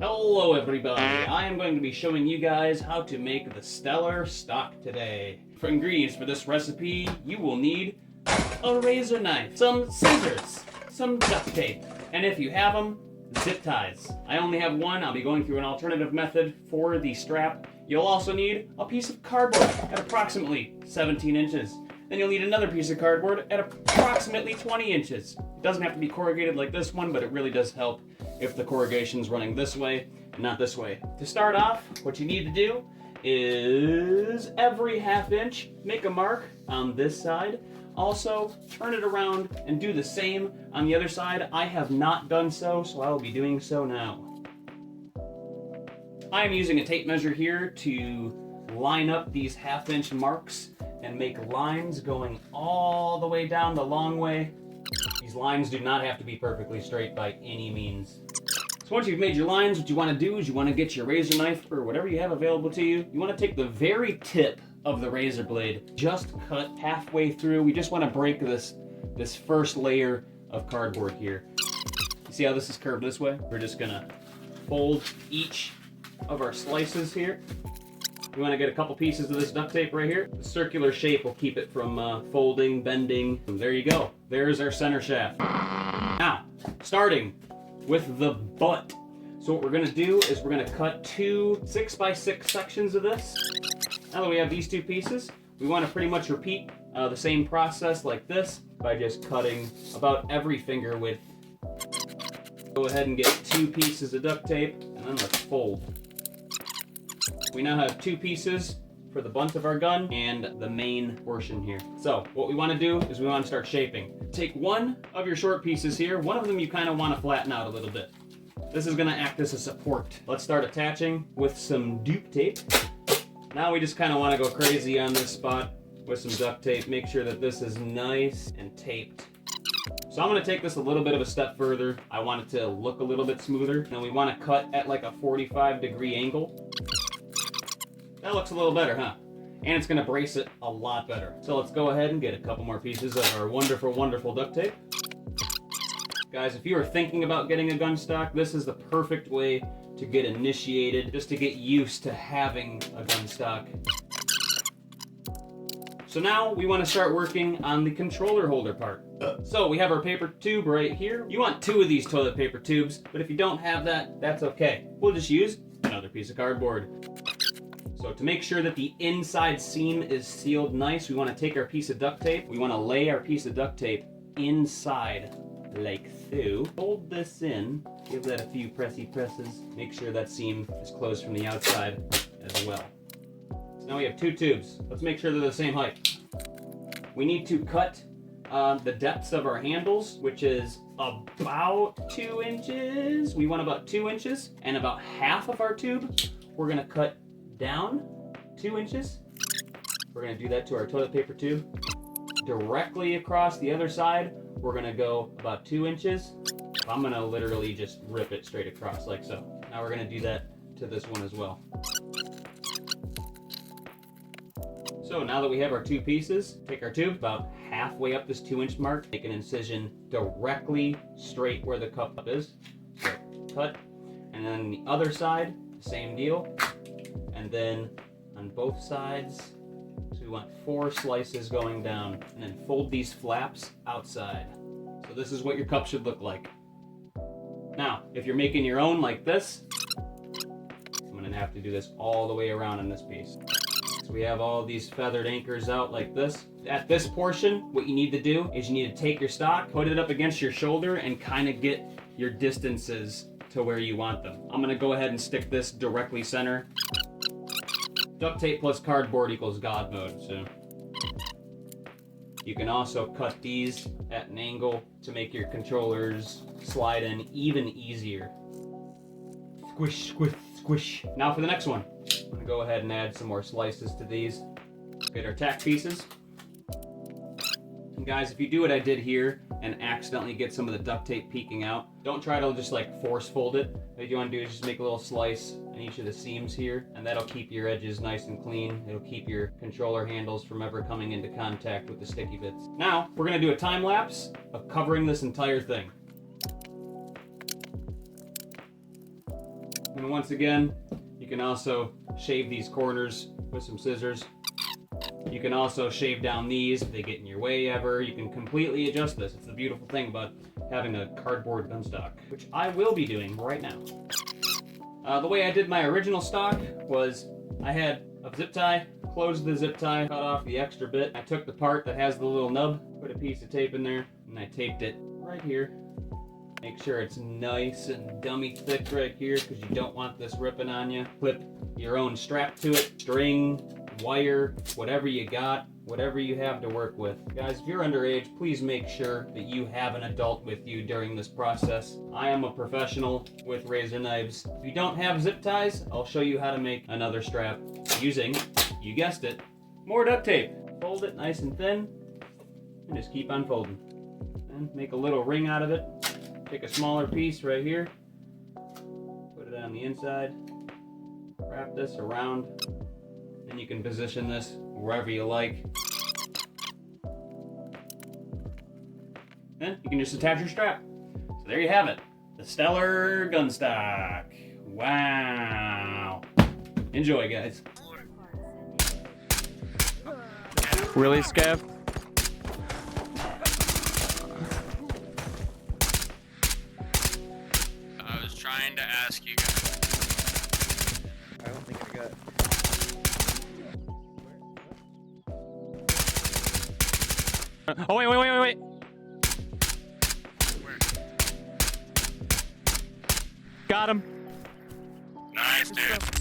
Hello everybody, I am going to be showing you guys how to make the stellar stock today. For ingredients for this recipe, you will need a razor knife, some scissors, some duct tape, and if you have them, zip ties. I only have one. I'll be going through an alternative method for the strap. You'll also need a piece of cardboard at approximately 17 inches. Then you'll need another piece of cardboard at approximately 20 inches. It doesn't have to be corrugated like this one, but it really does help if the corrugation's running this way and not this way. To start off, what you need to do is every half inch, make a mark on this side. Also, turn it around and do the same on the other side. I have not done so, so I will be doing so now. I am using a tape measure here to line up these half-inch marks and make lines going all the way down the long way. These lines do not have to be perfectly straight by any means. So once you've made your lines, what you want to do is you want to get your razor knife or whatever you have available to you. You want to take the very tip of the razor blade, just cut halfway through. We just want to break this first layer of cardboard here. You see how this is curved this way? We're just gonna fold each of our slices here. We want to get a couple pieces of this duct tape right here. The circular shape will keep it from folding, bending. And there you go. There's our center shaft. Now, starting with the butt. So what we're gonna do is we're gonna cut two 6x6 sections of this. Now that we have these two pieces, we want to pretty much repeat the same process like this by just cutting about every finger width. Go ahead and get two pieces of duct tape and then let's fold. We now have two pieces for the butt of our gun and the main portion here. So what we want to do is we want to start shaping. Take one of your short pieces here. One of them you kind of want to flatten out a little bit. This is going to act as a support. Let's start attaching with some duct tape. Now we just kind of want to go crazy on this spot with some duct tape. Make sure that this is nice and taped. So I'm going to take this a little bit of a step further. I want it to look a little bit smoother. Now we want to cut at like a 45-degree angle. That looks a little better, huh? And it's going to brace it a lot better. So let's go ahead and get a couple more pieces of our wonderful, wonderful duct tape. Guys, if you are thinking about getting a gun stock, this is the perfect way to get initiated, just to get used to having a gun stock. So now we want to start working on the controller holder part. So we have our paper tube right here. You want two of these toilet paper tubes, but if you don't have that, that's okay. We'll just use another piece of cardboard. So to make sure that the inside seam is sealed nice, we want to take our piece of duct tape. We want to lay our piece of duct tape inside like so. Fold this in, give that a few pressy presses. Make sure that seam is closed from the outside as well. So now we have two tubes. Let's make sure they're the same height. We need to cut the depths of our handles, which is about 2 inches. We want about 2 inches, and about half of our tube, we're gonna cut down 2 inches. We're gonna do that to our toilet paper tube. Directly across the other side, we're gonna go about 2 inches. I'm gonna literally just rip it straight across like so. Now we're gonna do that to this one as well. So now that we have our two pieces, take our tube about halfway up this 2-inch mark, make an incision directly straight where the cup is. So cut, and then on the other side, same deal. And then on both sides, so we want 4 slices going down, and then fold these flaps outside. So this is what your cup should look like. Now, if you're making your own like this, I'm gonna have to do this all the way around on this piece. So we have all these feathered anchors out like this. At this portion, what you need to do is you need to take your stock, put it up against your shoulder, and kind of get your distances to where you want them. I'm gonna go ahead and stick this directly center. Duct tape plus cardboard equals God mode, so. You can also cut these at an angle to make your controllers slide in even easier. Squish, squish, squish. Now for the next one. I'm gonna go ahead and add some more slices to these. Get our tack pieces. And guys, if you do what I did here and accidentally get some of the duct tape peeking out, don't try to just like force fold it. What you want to do is just make a little slice in each of the seams here, and that'll keep your edges nice and clean. It'll keep your controller handles from ever coming into contact with the sticky bits. Now, we're gonna do a time lapse of covering this entire thing. And once again, you can also shave these corners with some scissors. You can also shave down these if they get in your way ever. You can completely adjust this. It's the beautiful thing about having a cardboard gun stock, which I will be doing right now. The way I did my original stock was I had a zip tie, closed the zip tie, cut off the extra bit. I took the part that has the little nub, put a piece of tape in there, and I taped it right here. Make sure it's nice and dummy thick right here because you don't want this ripping on you. Clip your own strap to it, string, wire, whatever you got, whatever you have to work with. Guys, if you're underage, please make sure that you have an adult with you during this process. I am a professional with razor knives. If you don't have zip ties, I'll show you how to make another strap using, you guessed it, more duct tape. Fold it nice and thin and just keep on folding. And make a little ring out of it. Take a smaller piece right here, put it on the inside, wrap this around, then you can position this wherever you like. Then you can just attach your strap. So there you have it, the Stellar gun stock. Wow. Enjoy, guys. Really, Scav? I was trying to ask you guys. I don't think I got. Oh, wait. Where? Got him. Nice, dude.